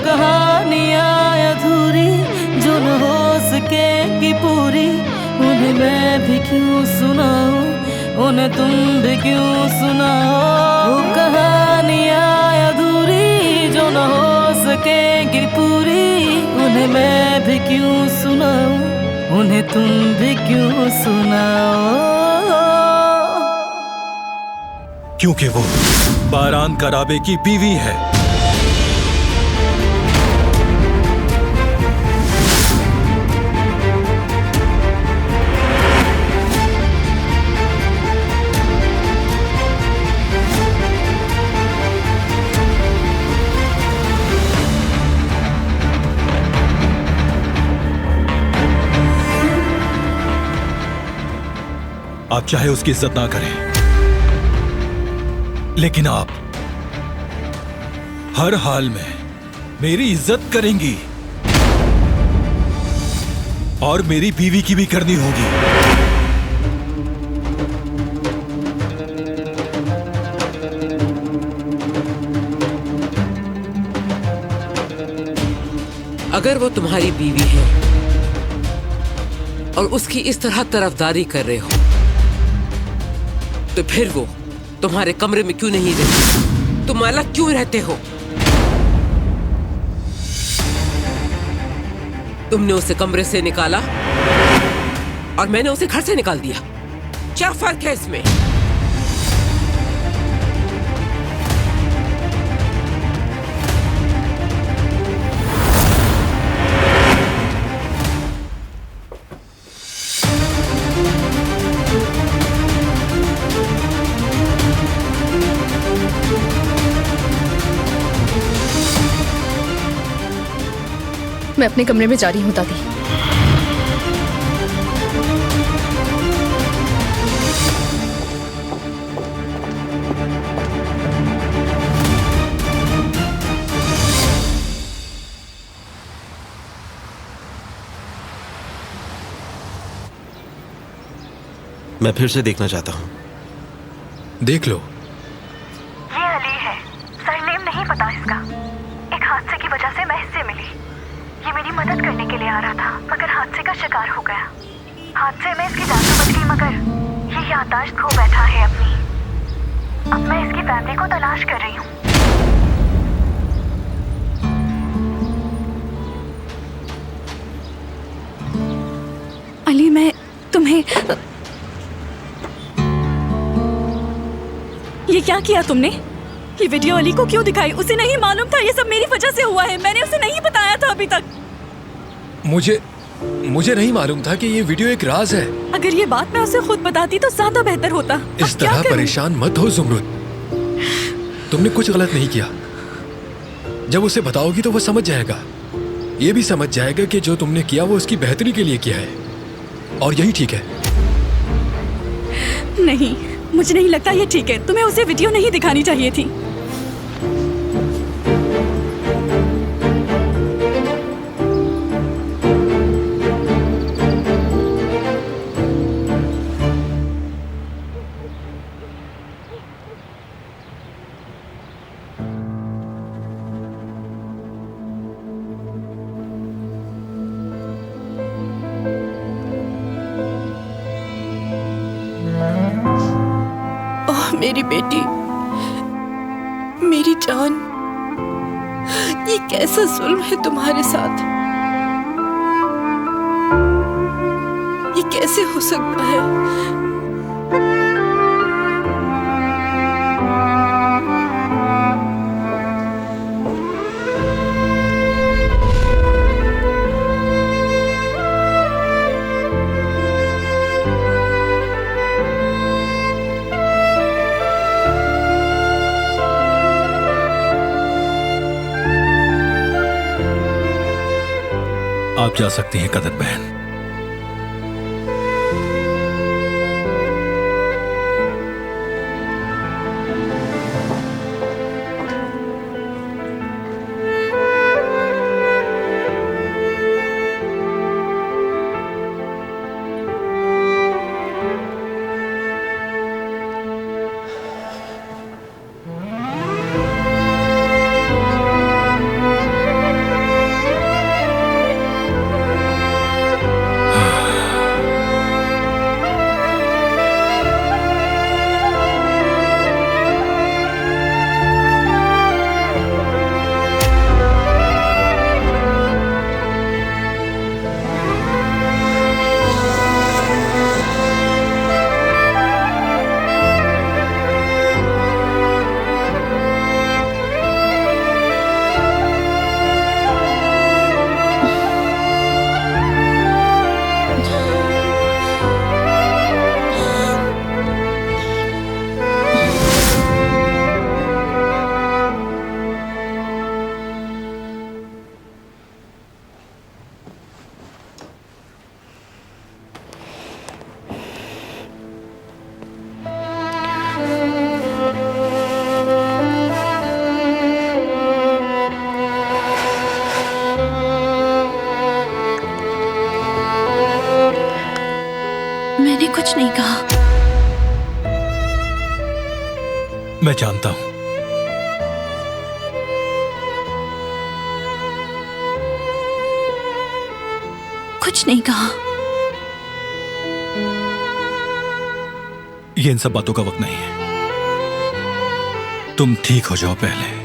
कहानियाँ अधूरी जो न हो सकेगी पूरी, उन्हें मैं भी क्यों सुनाऊं, उन्हें तुम भी क्यों सुनाओ। वो कहानियाँ अधूरी जो न हो सकेगी पूरी, उन्हें मैं भी क्यों सुनाऊं, उन्हें तुम भी क्यों सुनाओ। क्योंकि वो बारान कराबे की बीवी है। आप चाहे उसकी इज्जत ना करें, लेकिन आप हर हाल में मेरी इज्जत करेंगी और मेरी बीवी की भी करनी होगी। अगर वो तुम्हारी बीवी है और उसकी इस तरह तरफदारी कर रहे हो, तो फिर वो तुम्हारे कमरे में क्यों नहीं रहती? तुम अलग क्यों रहते हो? तुमने उसे कमरे से निकाला और मैंने उसे घर से निकाल दिया। क्या फर्क है इसमें? मैं अपने कमरे में जा रही हूँ दादी। मैं फिर से देखना चाहता हूँ। देख लो। ये अली है, सरनेम नहीं पता इसका। एक हादसे की वजह से मैं इससे मिली। ये मेरी मदद करने के लिए आ रहा था, मगर हादसे का शिकार हो गया। हादसे में इसकी जान तो बच गई, मगर ये याददाश्त खो बैठा है अपनी। अब मैं इसकी फैमिली को तलाश कर रही हूँ। अली, मैं तुम्हें... ये क्या किया तुमने? ये वीडियो अली को क्यों दिखाई? उसे नहीं मालूम था ये सब मेरी वजह से हुआ है। मैंने उसे नहीं बताया था अभी तक। मुझे नहीं मालूम था कि ये वीडियो एक राज है। अगर ये बात मैं उसे खुद बताती तो ज्यादा बेहतर होता। इस तरह परेशान मत हो जुमरुद, तुमने कुछ गलत नहीं किया। जब उसे बताओगी तो वो समझ जाएगा। ये भी समझ जाएगा कि जो तुमने किया वो उसकी बेहतरी के लिए किया है, और यही ठीक है। नहीं, मुझे नहीं लगता ये ठीक है। तुम्हें उसे वीडियो नहीं दिखानी चाहिए थी। मेरी बेटी, मेरी जान, ये कैसा जुल्म है तुम्हारे साथ? ये कैसे हो सकता है? आप जा सकती हैं कदर बहन। कुछ नहीं कहा। मैं जानता हूं। कुछ नहीं कहा। ये इन सब बातों का वक्त नहीं है। तुम ठीक हो जाओ पहले।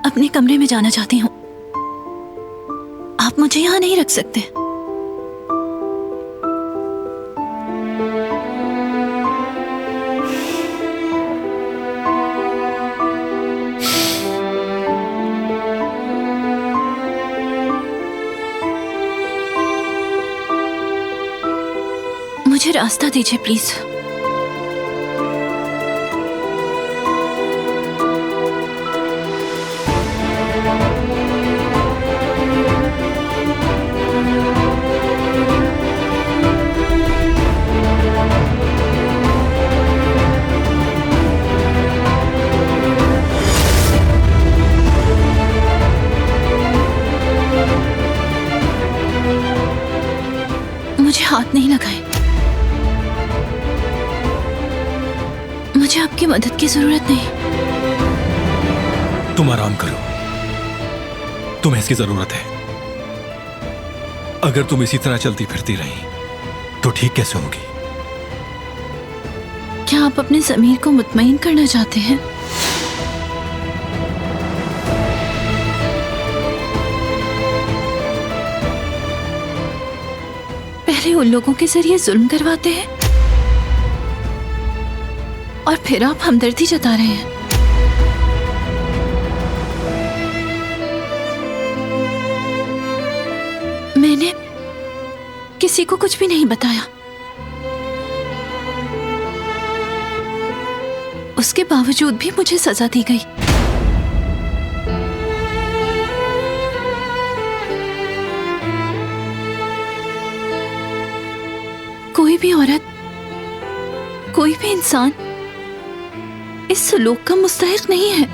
अपने कमरे में जाना चाहती हूँ। आप मुझे यहाँ नहीं रख सकते। मुझे रास्ता दीजिए प्लीज। मुझे हाथ नहीं लगाए। मुझे आपकी मदद की जरूरत नहीं। तुम आराम करो। तुम्हें इसकी जरूरत है। अगर तुम इसी तरह चलती फिरती रही तो ठीक कैसे होगी? क्या आप अपने ज़मीर को मुतमईन करना चाहते हैं? पहले उन लोगों के जरिए जुल्म करवाते हैं और फिर आप हमदर्दी जता रहे हैं। मैंने किसी को कुछ भी नहीं बताया। उसके बावजूद भी मुझे सजा दी गई। कोई भी औरत, कोई भी इंसान इस सलूक का मुस्तहिक नहीं है।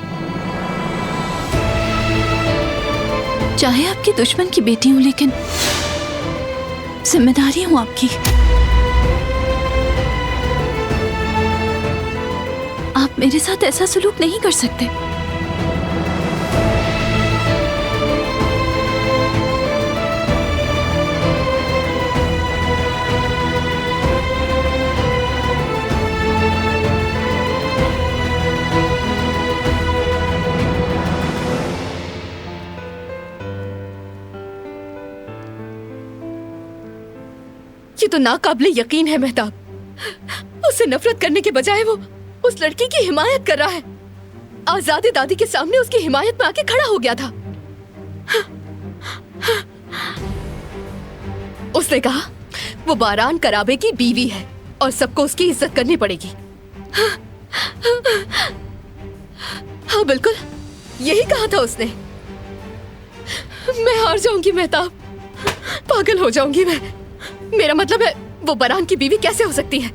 चाहे आपकी दुश्मन की बेटी हूं, लेकिन जिम्मेदारी हूं आपकी। आप मेरे साथ ऐसा सलूक नहीं कर सकते। ये तो नाकाबिले यकीन है मेहताब। उससे नफरत करने के बजाय वो उस लड़की की हिमायत कर रहा है। आजादी दादी के सामने उसकी हिमायत में आके खड़ा हो गया था। उसने कहा वो बारान कराबे की बीवी है और सबको उसकी इज्जत करनी पड़ेगी। हाँ बिल्कुल, यही कहा था उसने। मैं हार जाऊंगी मेहताब, पागल हो जाऊंगी मैं। मेरा मतलब है, वो बारान की बीवी कैसे हो सकती है?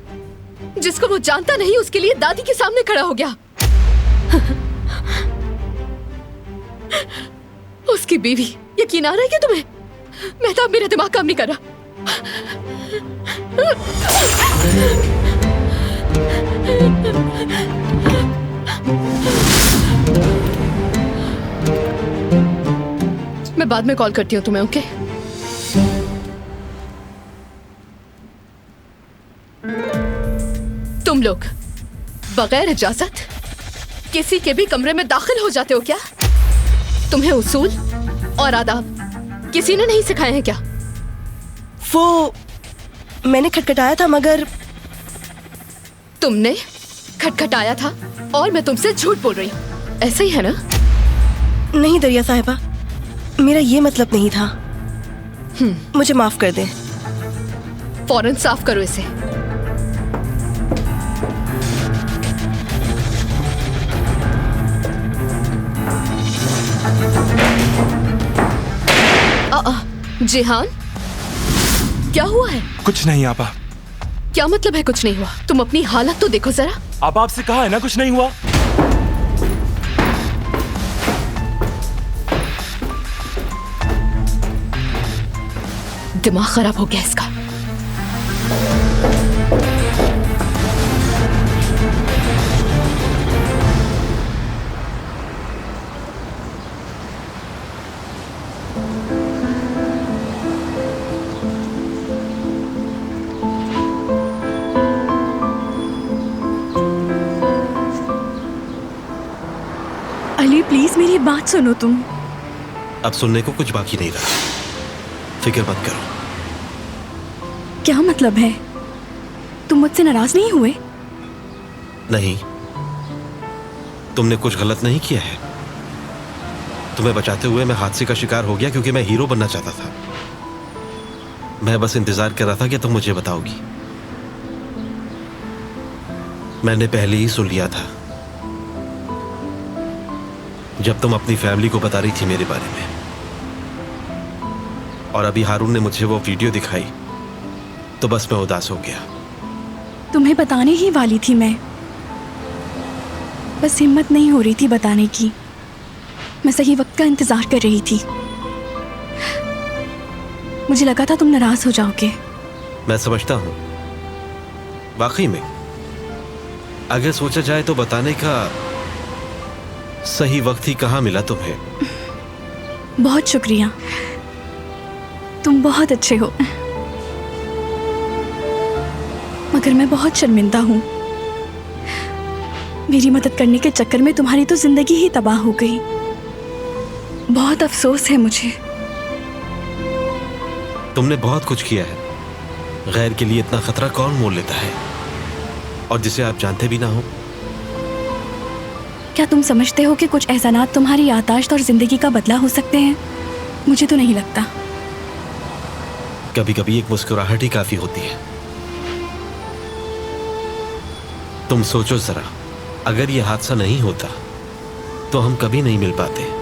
जिसको वो जानता नहीं उसके लिए दादी के सामने खड़ा हो गया। उसकी बीवी, यकीन आ रहा है क्या तुम्हें? मेहताब, मेरा दिमाग काम नहीं कर रहा। मैं बाद में कॉल करती हूँ तुम्हें, ओके? तुम लोग बगैर इजाजत किसी के भी कमरे में दाखिल हो जाते हो क्या? तुम्हें उसूल और आदाब किसी ने नहीं सिखाए हैं क्या? वो मैंने खटखटाया था, मगर तुमने खटखटाया था और मैं तुमसे झूठ बोल रही हूँ, ऐसा ही है ना? नहीं दरिया साहिबा, मेरा ये मतलब नहीं था। मुझे माफ कर दें। फौरन साफ करो इसे। जिहान, क्या हुआ है? कुछ नहीं आपा। क्या मतलब है कुछ नहीं हुआ? तुम अपनी हालत तो देखो जरा। आपसे कहा है ना कुछ नहीं हुआ। दिमाग खराब हो गया इसका। अली प्लीज मेरी बात सुनो तुम। अब सुनने को कुछ बाकी नहीं रहा, फिक्र मत करो। क्या मतलब है? तुम मुझसे नाराज नहीं हुए? नहीं, तुमने कुछ गलत नहीं किया है। तुम्हें बचाते हुए मैं हादसे का शिकार हो गया क्योंकि मैं हीरो बनना चाहता था। मैं बस इंतजार कर रहा था कि तुम मुझे बताओगी। मैंने पहले ही सुन लिया था जब तुम अपनी फैमिली को बता रही थी मेरे बारे में, और अभी हारून ने मुझे वो वीडियो दिखाई तो बस मैं उदास हो गया। तुम्हें बताने ही वाली थी मैं, बस हिम्मत नहीं हो रही थी बताने की। मैं सही वक्त का इंतजार कर रही थी। मुझे लगा था तुम नाराज हो जाओगे। मैं समझता हूं, वाकई में अगर सोचा जाए तो बताने का सही वक्त ही कहां मिला तुम्हें। बहुत शुक्रिया, तुम बहुत अच्छे हो, मगर मैं बहुत शर्मिंदा हूं। मेरी मदद करने के चक्कर में तुम्हारी तो जिंदगी ही तबाह हो गई। बहुत अफसोस है मुझे। तुमने बहुत कुछ किया है, गैर के लिए इतना खतरा कौन मोल लेता है, और जिसे आप जानते भी ना हो। क्या तुम समझते हो कि कुछ एहसानात तुम्हारी याददाश्त और जिंदगी का बदला हो सकते हैं? मुझे तो नहीं लगता। कभी कभी एक मुस्कुराहट ही काफी होती है। तुम सोचो जरा, अगर यह हादसा नहीं होता तो हम कभी नहीं मिल पाते।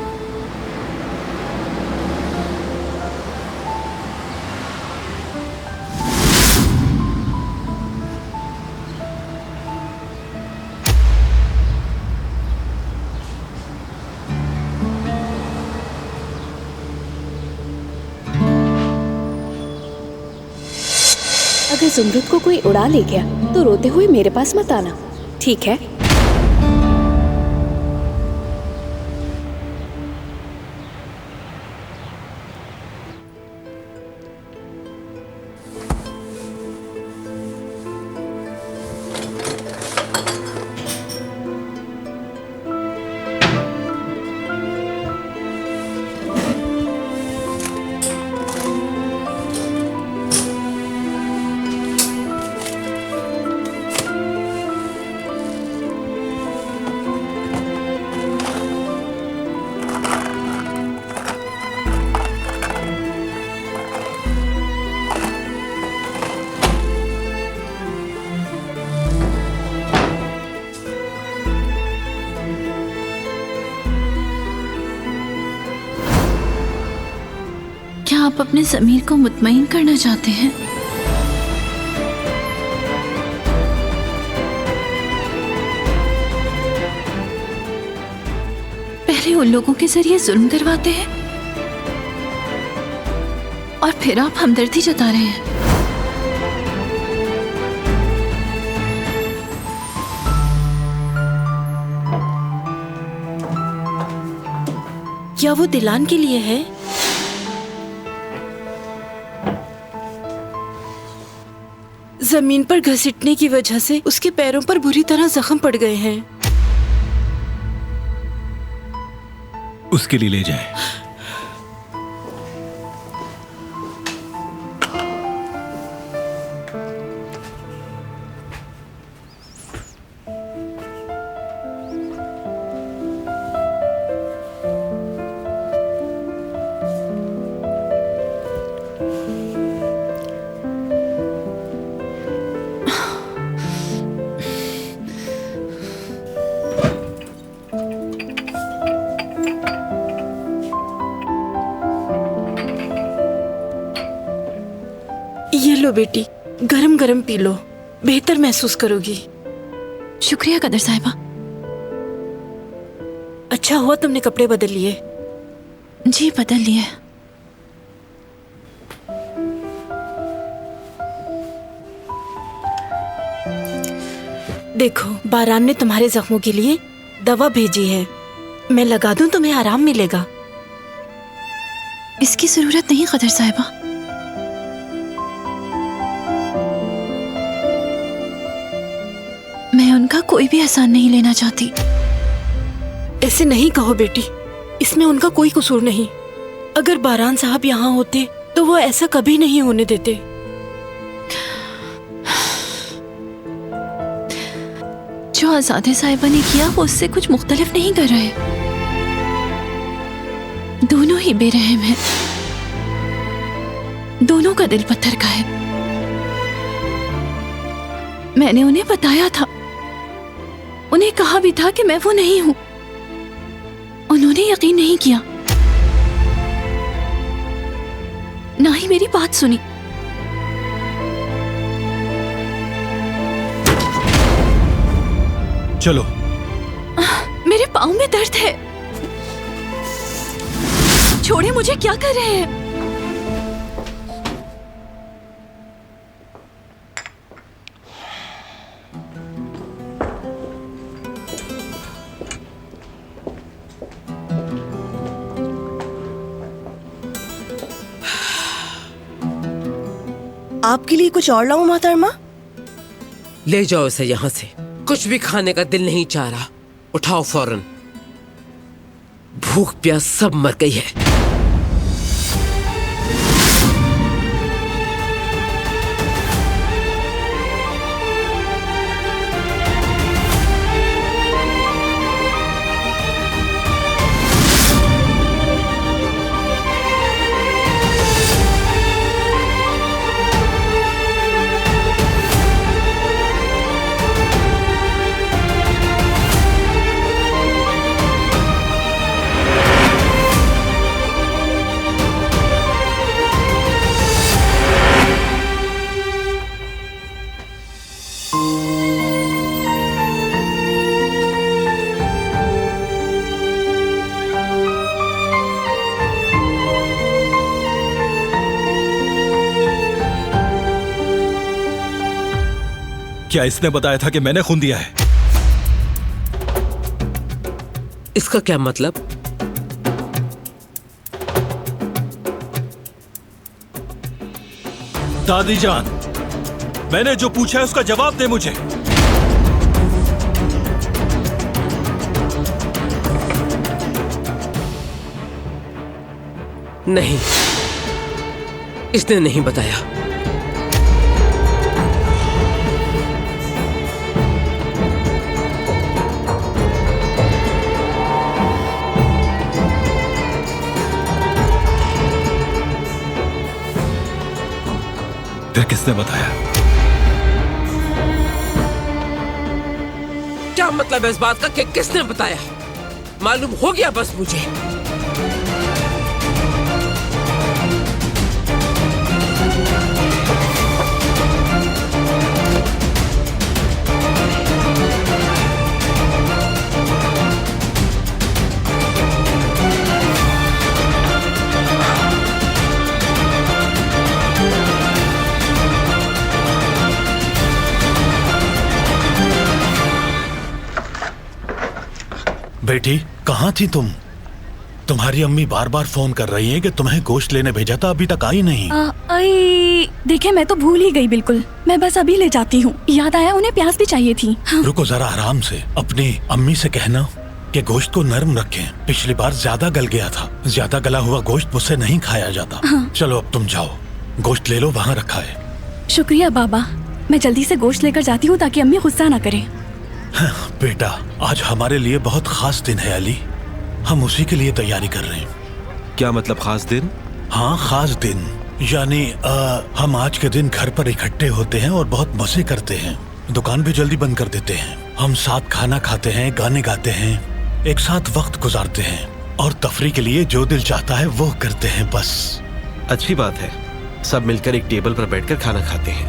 अगर ज़ुमरुद को कोई उड़ा ले गया तो रोते हुए मेरे पास मत आना, ठीक है? क्या आप अपने ज़मीर को मुतमईन करना चाहते हैं? पहले उन लोगों के जरिए जुल्म करवाते हैं और फिर आप हमदर्दी जता रहे हैं। क्या वो दिलान के लिए है? जमीन पर घसीटने की वजह से उसके पैरों पर बुरी तरह जख्म पड़ गए हैं। उसके लिए ले जाए। ये लो बेटी, गरम गरम पी लो, बेहतर महसूस करोगी। शुक्रिया कदर साहिबा। अच्छा हुआ तुमने कपड़े बदल लिए। जी बदल लिए। देखो, बारान ने तुम्हारे जख्मों के लिए दवा भेजी है, मैं लगा दूं, तुम्हें आराम मिलेगा। इसकी जरूरत नहीं कदर साहिबा। मैं उनका कोई भी एहसान नहीं लेना चाहती। ऐसे नहीं कहो बेटी, इसमें उनका कोई कसूर नहीं। अगर बारान साहब यहाँ होते तो वो ऐसा कभी नहीं होने देते। जो आजादे साहिबा ने किया वो उससे कुछ मुख्तलिफ नहीं कर रहे। दोनों ही बेरहम हैं, दोनों का दिल पत्थर का है। मैंने उन्हें बताया था, उन्हें कहा भी था कि मैं वो नहीं हूं। उन्होंने यकीन नहीं किया, ना ही मेरी बात सुनी। चलो। मेरे पाँव में दर्द है, छोड़े मुझे, क्या कर रहे हैं? आपके लिए कुछ और लाऊं मोहतरमा? ले जाओ इसे यहाँ से। कुछ भी खाने का दिल नहीं चाह रहा। उठाओ फौरन, भूख प्यास सब मर गई है। क्या इसने बताया था कि मैंने खून दिया है? इसका क्या मतलब? दादी जान, मैंने जो पूछा है उसका जवाब दे मुझे। नहीं, इसने नहीं बताया। फिर किसने बताया? क्या मतलब है इस बात का कि किसने बताया? मालूम हो गया बस मुझे। बेटी, कहाँ थी तुम? तुम्हारी अम्मी बार बार फोन कर रही हैं कि तुम्हें गोश्त लेने भेजा था, अभी तक आई नहीं। देखिए, मैं तो भूल ही गई बिल्कुल। मैं बस अभी ले जाती हूँ। याद आया उन्हें प्याज भी चाहिए थी। हाँ। रुको जरा, आराम से। अपनी अम्मी से कहना कि गोश्त को नरम रखें। पिछली बार ज्यादा गल गया था। ज्यादा गला हुआ गोश्त मुझसे नहीं खाया जाता। हाँ। चलो अब तुम जाओ, गोश्त ले लो, वहाँ रखा है। शुक्रिया बाबा, मैं जल्दी से गोश्त लेकर जाती हूँ ताकि अम्मी गुस्सा ना करे। हाँ, बेटा, आज हमारे लिए बहुत खास दिन है अली। हम उसी के लिए तैयारी कर रहे हैं। क्या मतलब खास दिन? हाँ, खास दिन यानी हम आज के दिन घर पर इकट्ठे होते हैं और बहुत मजे करते हैं। दुकान भी जल्दी बंद कर देते हैं। हम साथ खाना खाते हैं, गाने गाते हैं, एक साथ वक्त गुजारते हैं और तफरी के लिए जो दिल चाहता है वो करते हैं। बस अच्छी बात है, सब मिलकर एक टेबल पर बैठकर खाना खाते हैं।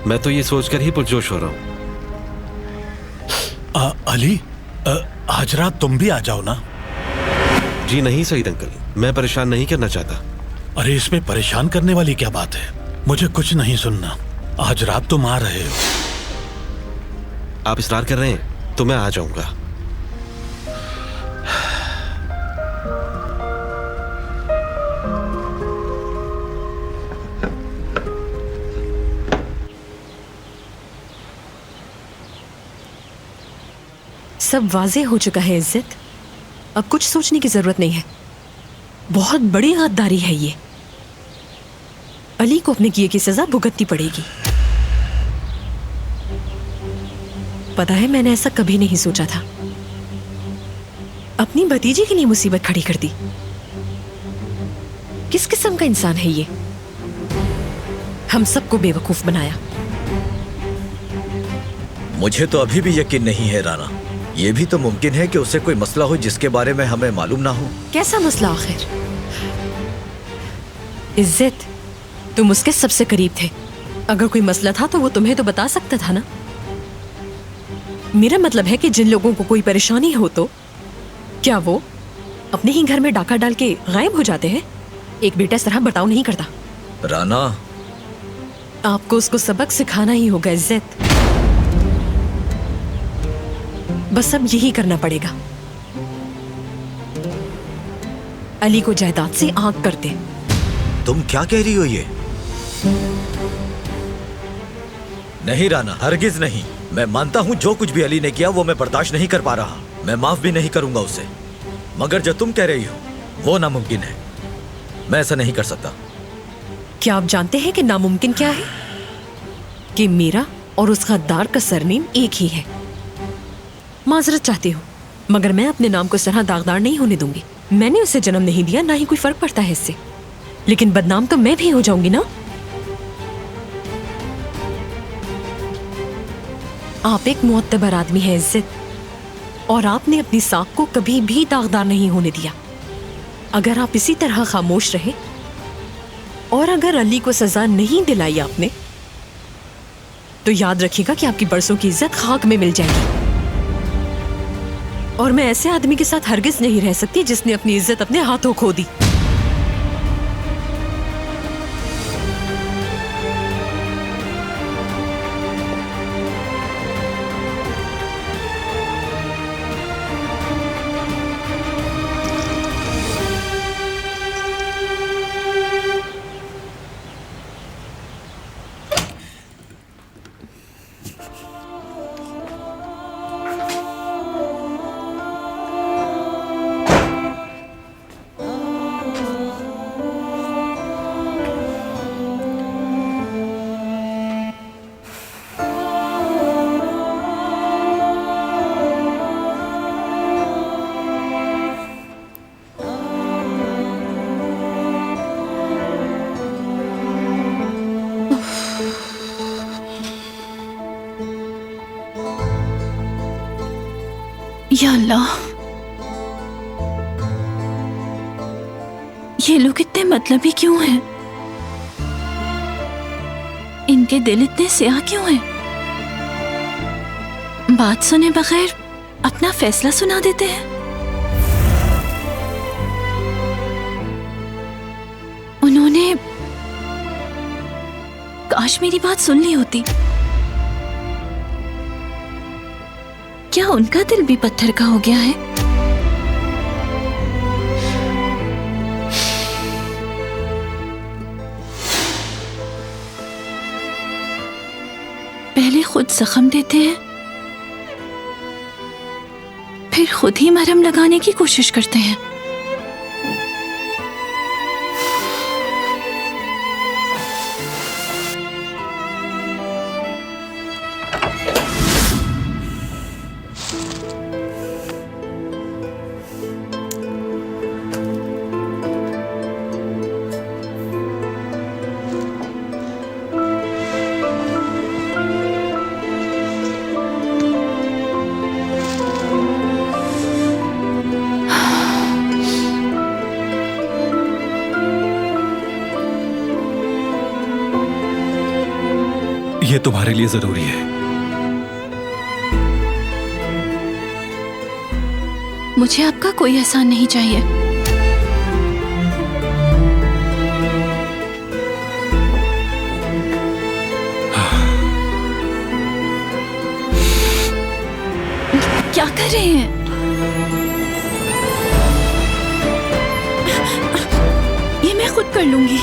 मैं तो ये सोचकर ही पुरजोश हो रहा हूँ। अली, आज रात तुम भी आ जाओ ना। जी नहीं सईद अंकल, मैं परेशान नहीं करना चाहता। अरे इसमें परेशान करने वाली क्या बात है? मुझे कुछ नहीं सुनना। आज रात तुम आ रहे हो। आप इसरार कर रहे हैं तो मैं आ जाऊंगा। सब वाजे हो चुका है इज्जत, अब कुछ सोचने की जरूरत नहीं है। बहुत बड़ी गद्दारी है ये। अली को अपने किए की सजा भुगतनी पड़ेगी। पता है, मैंने ऐसा कभी नहीं सोचा था। अपनी भतीजी के लिए मुसीबत खड़ी कर दी। किस किस्म का इंसान है ये? हम सबको बेवकूफ बनाया। मुझे तो अभी भी यकीन नहीं है राना। ये भी तो मुमकिन है कि उसे कोई मसला हो जिसके बारे में हमें मालूम ना हो। कैसा मसला आखिर? इज्जत, तुम उसके सबसे करीब थे। अगर कोई मसला था तो वो तुम्हें तो बता सकता था ना। मेरा मतलब है कि जिन लोगों को कोई परेशानी हो तो क्या वो अपने ही घर में डाका डाल के गायब हो जाते हैं? एक बेटा इस तरह बर्ताव नहीं करता। राना, आपको उसको सबक सिखाना ही होगा इज्जत। बस अब यही करना पड़ेगा। अली को जायदाद से आंख कर दे। तुम क्या कह रही हो ये? नहीं राना, हरगिज नहीं। मैं मानता हूं जो कुछ भी अली ने किया वो मैं बर्दाश्त नहीं कर पा रहा। मैं माफ भी नहीं करूंगा उसे। मगर जो तुम कह रही हो वो नामुमकिन है। मैं ऐसा नहीं कर सकता। क्या आप जानते हैं कि नामुमकिन क्या है? कि मेरा और उस गद्दार का सरनेम एक ही है। माजरत चाहती हूँ, मगर मैं अपने नाम को इस तरह दागदार नहीं होने दूंगी। मैंने उसे जन्म नहीं दिया, ना ही कोई फर्क पड़ता है इससे। लेकिन बदनाम तो मैं भी हो जाऊंगी ना। आप एक मुअत्तबर आदमी है इज्जत, और आपने अपनी साख को कभी भी दागदार नहीं होने दिया। अगर आप इसी तरह खामोश रहे और अगर अली को सजा नहीं दिलाई आपने, तो याद रखिएगा कि आपकी बरसों की इज्जत खाक में मिल जाएगी। और मैं ऐसे आदमी के साथ हरगिज नहीं रह सकती जिसने अपनी इज्जत अपने हाथों खो दी। या अल्लाह, ये लोग इतने मतलबी क्यों हैं? इनके दिल इतने स्याह क्यों हैं? बात सुने बगैर अपना फैसला सुना देते हैं। उन्होंने काश मेरी बात सुन ली होती। क्या उनका दिल भी पत्थर का हो गया है? पहले खुद जख्म देते हैं, फिर खुद ही मरहम लगाने की कोशिश करते हैं। ये तुम्हारे लिए जरूरी है। मुझे आपका कोई एहसान नहीं चाहिए। क्या कर रहे हैं? ये मैं खुद कर लूंगी,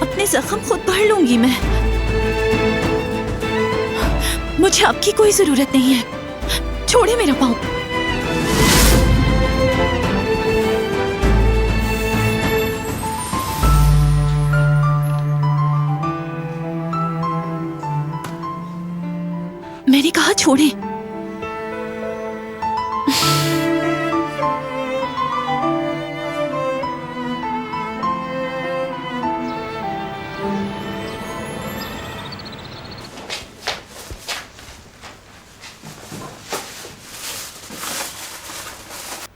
अपने जख्म खुद भर लूंगी मैं। मुझे आपकी कोई जरूरत नहीं है। छोड़े मेरा पाँव। मैंने कहा छोड़े।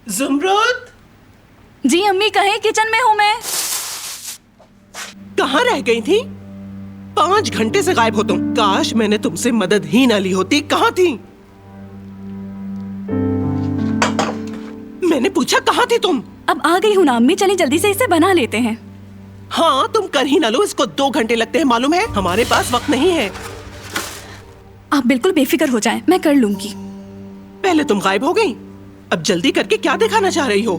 ज़ुमरुद! जी अम्मी, कहे किचन में हूँ मैं। कहाँ रह गई थी? 5 घंटे से गायब हो तुम। काश मैंने तुमसे मदद ही ना ली होती। कहाँ थी? मैंने पूछा कहाँ थी तुम? अब आ गई हूँ ना अम्मी, चलिए जल्दी से इसे बना लेते हैं। हाँ, तुम कर ही ना लो, इसको 2 घंटे लगते हैं मालूम है। हमारे पास वक्त नहीं है। आप बिल्कुल बेफिक्र हो जाएं, मैं कर लूंगी। पहले तुम गायब हो गई, अब जल्दी करके क्या दिखाना चाह रही हो?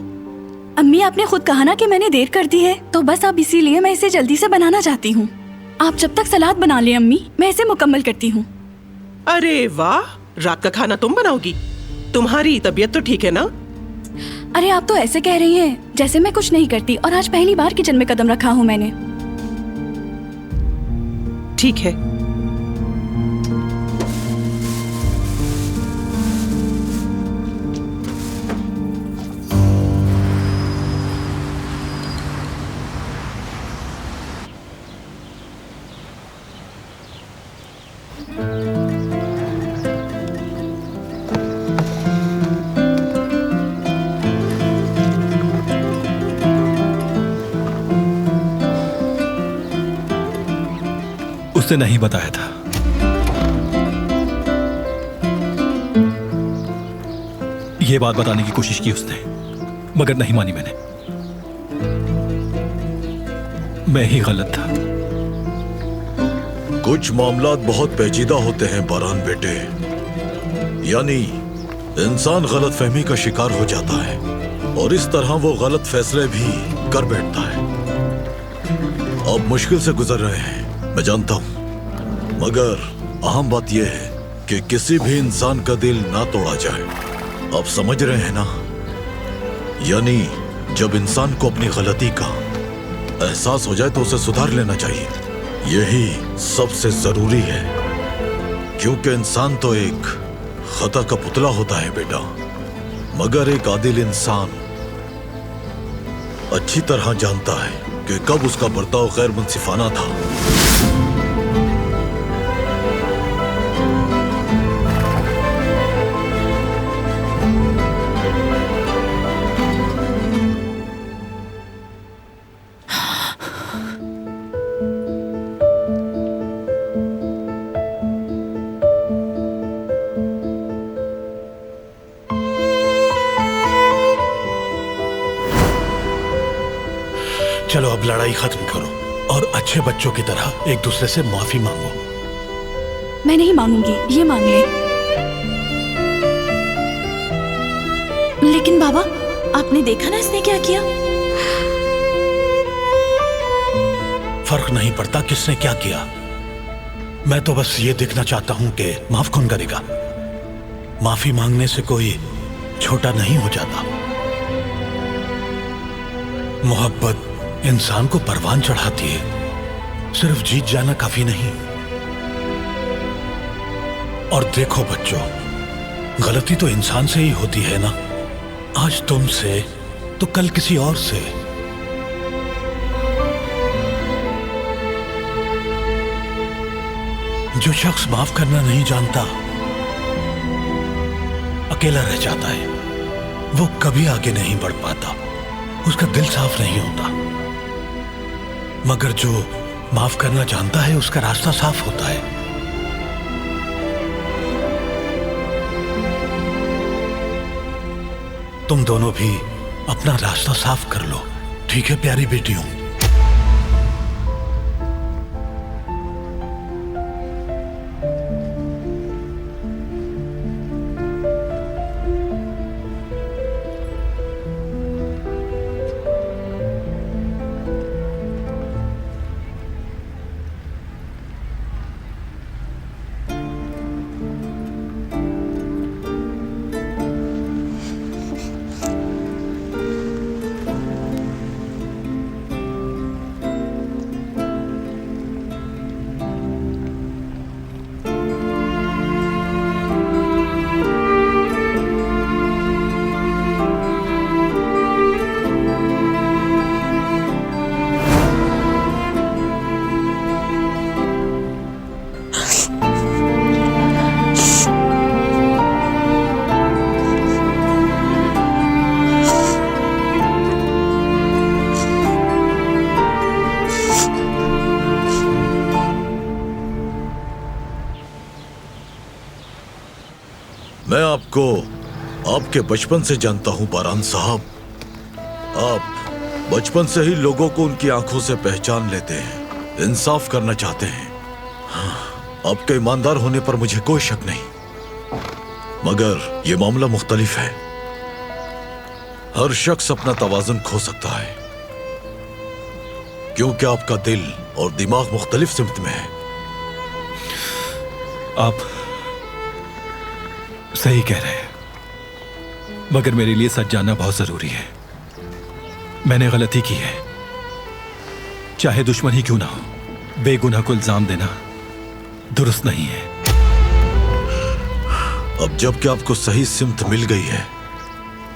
अम्मी, आपने खुद कहा ना कि मैंने देर कर दी है, तो बस अब इसीलिए मैं इसे जल्दी से बनाना चाहती हूँ। आप जब तक सलाद बना लें अम्मी, मैं इसे मुकम्मल करती हूँ। अरे वाह, रात का खाना तुम बनाओगी? तुम्हारी तबीयत तो ठीक है ना? अरे आप तो ऐसे कह रही हैं जैसे मैं कुछ नहीं करती, और आज पहली बार किचन में कदम रखा हूँ मैंने। ठीक है। उसने नहीं बताया था। ये बात बताने की कोशिश की उसने, मगर नहीं मानी मैंने। मैं ही गलत था। कुछ मामलात बहुत पेचीदा होते हैं बारान बेटे, यानी इंसान गलतफहमी का शिकार हो जाता है और इस तरह वो गलत फैसले भी कर बैठता है। अब मुश्किल से गुजर रहे हैं, मैं जानता हूं, मगर अहम बात यह है कि किसी भी इंसान का दिल ना तोड़ा जाए। आप समझ रहे हैं ना? यानी जब इंसान को अपनी गलती का एहसास हो जाए तो उसे सुधार लेना चाहिए। यही सबसे जरूरी है, क्योंकि इंसान तो एक खता का पुतला होता है बेटा, मगर एक आदिल इंसान अच्छी तरह जानता है कि कब उसका बर्ताव गैर मुंसिफाना था। चलो अब लड़ाई खत्म करो और अच्छे बच्चों की तरह एक दूसरे से माफी मांगो। मैं नहीं मांगूंगी, ये मांग ले। लेकिन बाबा, आपने देखा ना इसने क्या किया? फर्क नहीं पड़ता किसने क्या किया, मैं तो बस ये देखना चाहता हूं कि माफ कौन करेगा। माफी मांगने से कोई छोटा नहीं हो जाता। मोहब्बत इंसान को परवान चढ़ाती है, सिर्फ जीत जाना काफी नहीं। और देखो बच्चों, गलती तो इंसान से ही होती है ना। आज तुमसे तो कल किसी और से। जो शख्स माफ करना नहीं जानता अकेला रह जाता है, वो कभी आगे नहीं बढ़ पाता, उसका दिल साफ नहीं होता। मगर जो माफ करना जानता है उसका रास्ता साफ होता है। तुम दोनों भी अपना रास्ता साफ कर लो, ठीक है प्यारी बेटियों? मैं आपको आपके बचपन से जानता हूं बारान साहब। आप बचपन से ही लोगों को उनकी आंखों से पहचान लेते हैं, इंसाफ करना चाहते हैं। हाँ, आपके ईमानदार होने पर मुझे कोई शक नहीं, मगर ये मामला मुख्तलिफ है। हर शख्स अपना तवाज़ुन खो सकता है, क्योंकि आपका दिल और दिमाग मुख्तलिफ सिमत में है। आप सही कह रहे हैं, मगर मेरे लिए सच जानना बहुत जरूरी है। मैंने गलती की है, चाहे दुश्मन ही क्यों ना हो। बेगुनाह को इल्जाम देना दुरुस्त नहीं है। अब जबकि आपको सही सिमत मिल गई है,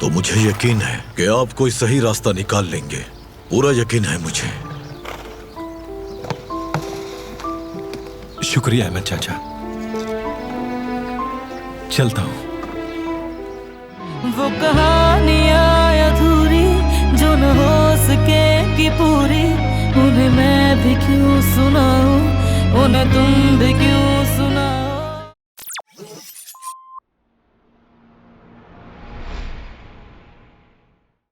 तो मुझे यकीन है कि आप कोई सही रास्ता निकाल लेंगे। पूरा यकीन है मुझे। शुक्रिया अहमद चाचा, चलता हूं। वो कहानियां अधूरी जो न हो सके कि पूरी, उन्हें मैं भी क्यों सुनाऊं, उन्हें तुम भी क्यों सुनाओ।